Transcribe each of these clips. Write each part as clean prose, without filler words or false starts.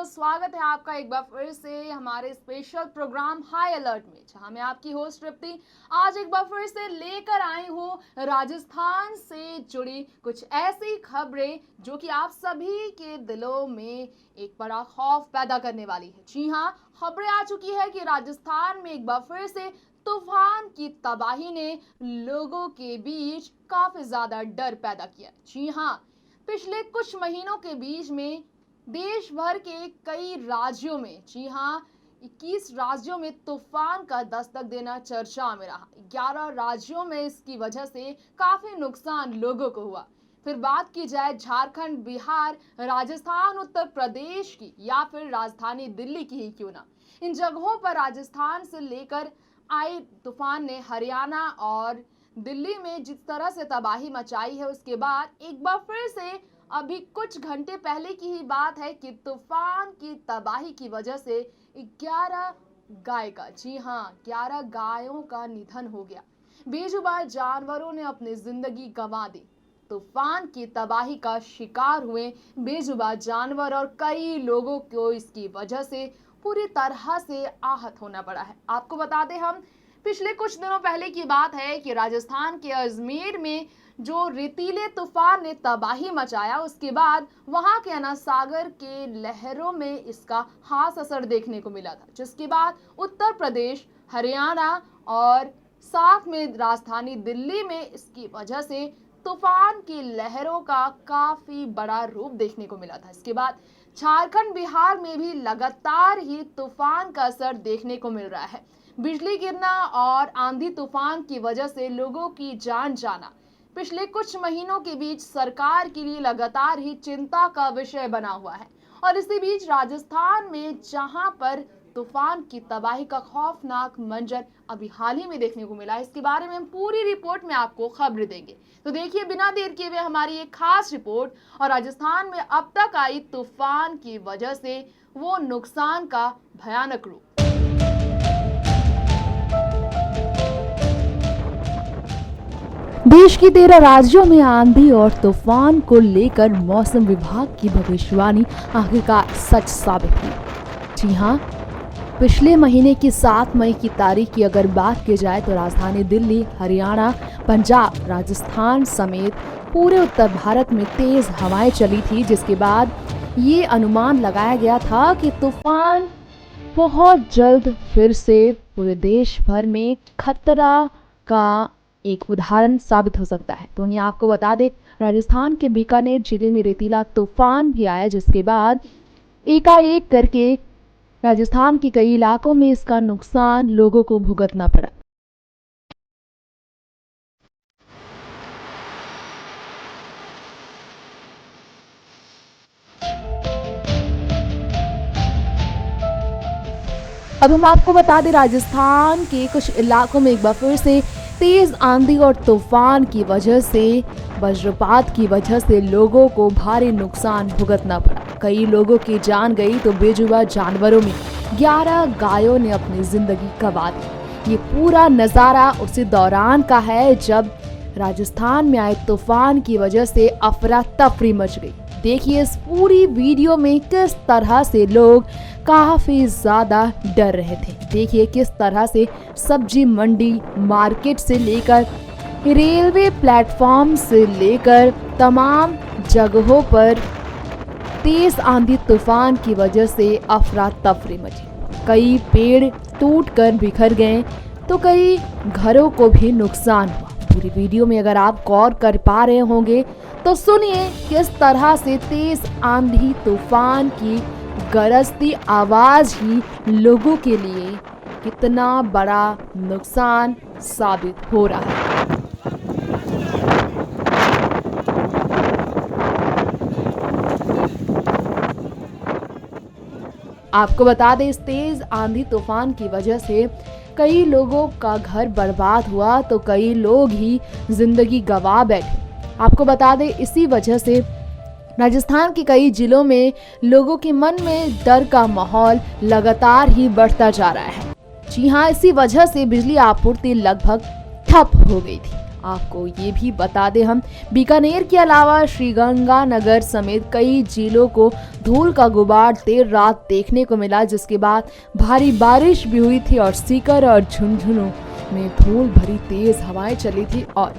दोस्तों, स्वागत है आपका एक बार फिर से हमारे स्पेशल प्रोग्राम हाई अलर्ट में, जहां मैं आपकी होस्ट तृप्ति आज एक बार फिर से लेकर आई हूं राजस्थान से जुड़ी कुछ ऐसी खबरें जो कि आप सभी के दिलों में एक बड़ा खौफ पैदा करने वाली है। जी हां, खबरें आ चुकी है कि राजस्थान में एक बार फिर से तूफान की तबाही ने लोगों के बीच काफी ज्यादा डर पैदा किया। जी हां, पिछले कुछ महीनों के बीच में देश भर के कई राज्यों में, जी हां, 21 राज्यों में तूफान का दस्तक देना चर्चा में रहा। 11 राज्यों में इसकी वजह से काफी नुकसान लोगों को हुआ। फिर बात की जाए झारखंड, बिहार, राजस्थान, उत्तर प्रदेश की या फिर राजधानी दिल्ली की ही क्यों ना, इन जगहों पर राजस्थान से लेकर आए तूफान ने हरियाणा और दिल्ली में जिस तरह से तबाही मचाई है, उसके बाद एक बार फिर से अभी कुछ घंटे पहले की ही बात है कि तूफान की तबाही की वजह से 11 गाय का, जी हां, 11 गायों का निधन हो गया। बेजुबान जानवरों ने अपनी जिंदगी गंवा दी। तूफान की तबाही का शिकार हुए बेजुबान जानवर और कई लोगों को इसकी वजह से पूरी तरह से आहत होना पड़ा है। आपको बता दें, हम पिछले कुछ दिनों पहले की बात है कि राजस्थान के अजमेर में जो रेतीले तूफान ने तबाही मचाया, उसके बाद वहां के अन्ना सागर के लहरों में इसका खास असर देखने को मिला था, जिसके बाद उत्तर प्रदेश, हरियाणा और साथ में राजधानी दिल्ली में इसकी वजह से तूफान की लहरों का काफी बड़ा रूप देखने को मिला था। इसके बाद झारखंड, बिहार में भी लगातार ही तूफान का असर देखने को मिल रहा है। बिजली गिरना और आंधी तूफान की वजह से लोगों की जान जाना पिछले कुछ महीनों के बीच सरकार के लिए लगातार ही चिंता का विषय बना हुआ है। और इसी बीच राजस्थान में जहां पर तूफान की तबाही का खौफनाक मंजर अभी हाल ही में देखने को मिला है, इसके बारे में हम पूरी रिपोर्ट में आपको खबर देंगे। तो देखिए, बिना देर किए हुए हमारी एक खास रिपोर्ट और राजस्थान में अब तक आई तूफान की वजह से वो नुकसान का भयानक रूप। देश की 13 राज्यों में आंधी और तूफान को लेकर मौसम विभाग की भविष्यवाणी आखिरकार सच साबित हुई। जी हां, पिछले महीने की 7 मई की तारीख की अगर बात की जाए तो राजधानी दिल्ली, हरियाणा, पंजाब, राजस्थान समेत पूरे उत्तर भारत में तेज हवाएं चली थी, जिसके बाद ये अनुमान लगाया गया था कि तूफान बहुत जल्द फिर से पूरे देश भर में खतरा का एक उदाहरण साबित हो सकता है। तो वहीं आपको बता दें, राजस्थान के बीकानेर जिले में रेतीला तूफान भी आया, जिसके बाद एकाएक करके राजस्थान के कई इलाकों में इसका नुकसान लोगों को भुगतना पड़ा। अब हम आपको बता दें, राजस्थान के कुछ इलाकों में एक बार फिर से तेज आंधी और तूफान की वजह से, वज्रपात की वजह से लोगों को भारी नुकसान भुगतना पड़ा। कई लोगों की जान गई तो बेजुबान जानवरों में 11 गायों ने अपनी जिंदगी गंवा दी। ये पूरा नज़ारा उसी दौरान का है जब राजस्थान में आए तूफान की वजह से अफरा तफरी मच गई। देखिए इस पूरी वीडियो में किस तरह से लोग काफी ज्यादा डर रहे थे। देखिए किस तरह से सब्जी मंडी, मार्केट से लेकर रेलवे प्लेटफॉर्म से लेकर तमाम जगहों पर तेज आंधी तूफान की वजह से अफरा तफरी मची। कई पेड़ टूटकर बिखर गए तो कई घरों को भी नुकसान हुआ। पूरी वीडियो में अगर आप गौर कर पा रहे होंगे तो सुनिए किस तरह से तेज आंधी तूफान की गरजती आवाज ही लोगों के लिए कितना बड़ा नुकसान साबित हो रहा है। आपको बता दें, इस तेज आंधी तूफान की वजह से कई लोगों का घर बर्बाद हुआ तो कई लोग ही जिंदगी गंवा बैठे। आपको बता दें, इसी वजह से राजस्थान के कई जिलों में लोगों के मन में डर का माहौल लगातार ही बढ़ता जा रहा है। जी हां, इसी वजह से बिजली आपूर्ति लगभग ठप हो गई थी आपको ये भी बता दें हम, बीकानेर के अलावा श्रीगंगानगर समेत कई जिलों को धूल का गुबार देर रात देखने को मिला, जिसके बाद भारी बारिश भी हुई थी और सीकर और झुंझुनू में धूल भरी तेज हवाएं चली थी। और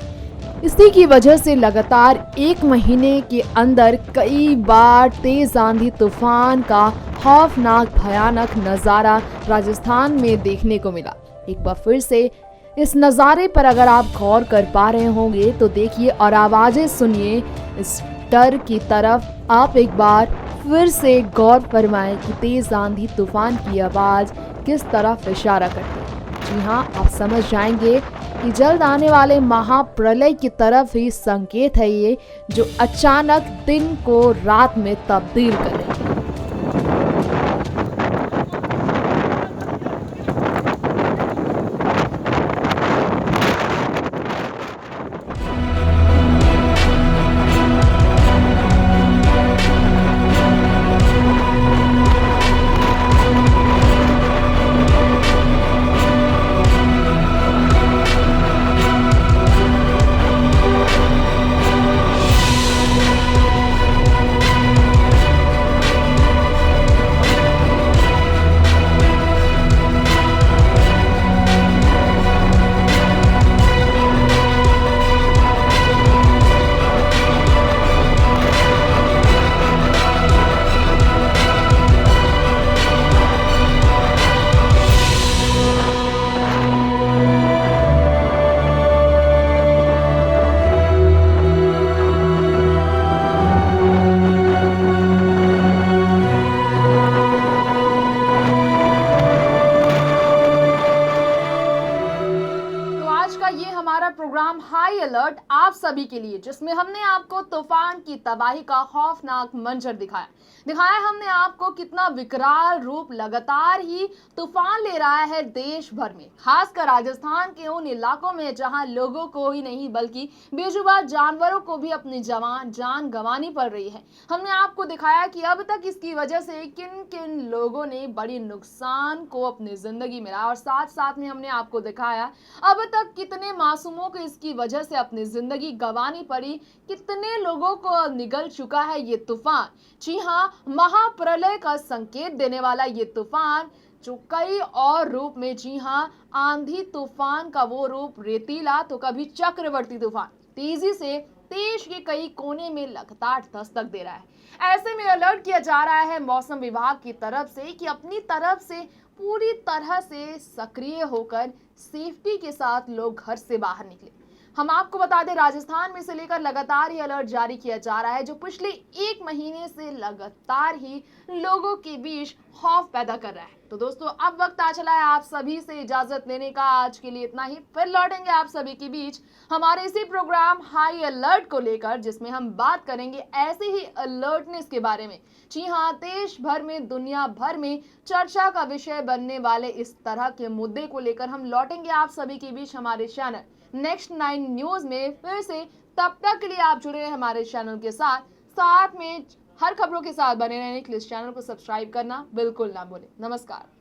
इसी की वजह से लगातार 1 महीने के अंदर कई बार तेज आंधी तूफान का खौफनाक भयानक नज़ारा राजस्थान में देखने को मिला। एक बार फिर से इस नज़ारे पर अगर आप गौर कर पा रहे होंगे तो देखिए और आवाज़ें सुनिए इस डर की तरफ। आप एक बार फिर से गौर फरमाएं कि तेज आंधी तूफान की आवाज़ किस तरफ इशारा करती है। जी हाँ, आप समझ जाएंगे कि जल्द आने वाले महाप्रलय की तरफ ही संकेत है ये, जो अचानक दिन को रात में तब्दील करेगा। हमारा प्रोग्राम हाई अलर्ट आप सभी के लिए, जिसमें हमने आपको तूफान की तबाही का खौफनाक मंजर दिखाया हमने आपको कितना विकराल रूप लगातार ही तूफान ले रहा है देश भर में, खासकर राजस्थान के उन इलाकों में जहां लोगों को ही नहीं बल्कि बेजुबान जानवरों को भी अपनी जान गंवानी पड़ रही है। हमने आपको दिखाया कि अब तक इसकी वजह से किन किन लोगों ने बड़ी नुकसान को अपनी जिंदगी में लाया, और साथ साथ में हमने आपको दिखाया अब तक कितने मासूमों को इसकी वजह से अपनी जिंदगी गंवानी पड़ी, कितने लोगों को निगल चुका है ये तूफान। जी हाँ, महाप्रलय का संकेत देने वाला ये तूफान जो कई और रूप में, जी हाँ, आंधी तूफान का वो रूप रेतीला तो कभी चक्रवर्ती तूफान तेजी से देश के कई कोने में लगातार दस्तक दे रहा है। ऐसे में अलर्ट किया जा रहा है मौसम विभाग की तरफ से कि अपनी तरफ से पूरी तरह से सक्रिय होकर सेफ्टी के साथ लोग घर से बाहर निकले। हम आपको बता दें, राजस्थान में से लेकर लगातार ही अलर्ट जारी किया जा रहा है, जो पिछले 1 महीने से लगातार ही लोगों के बीच खौफ पैदा कर रहा है। तो दोस्तों, अब वक्त आ चला है आप सभी से इजाजत लेने का। आज के लिए इतना ही, फिर लौटेंगे आप सभी के बीच हमारे इसी प्रोग्राम हाई अलर्ट को लेकर, जिसमें हम बात करेंगे ऐसे ही अलर्टनेस के बारे में। जी हाँ, देश भर में, दुनिया भर में चर्चा का विषय बनने वाले इस तरह के मुद्दे को लेकर हम लौटेंगे आप सभी के बीच हमारे चैनल नेक्स्ट 9 न्यूज में फिर से। तब तक के लिए आप जुड़े रहे हमारे चैनल के साथ में हर खबरों के साथ बने रहने के लिए इस चैनल को सब्सक्राइब करना बिल्कुल ना भूलें। नमस्कार।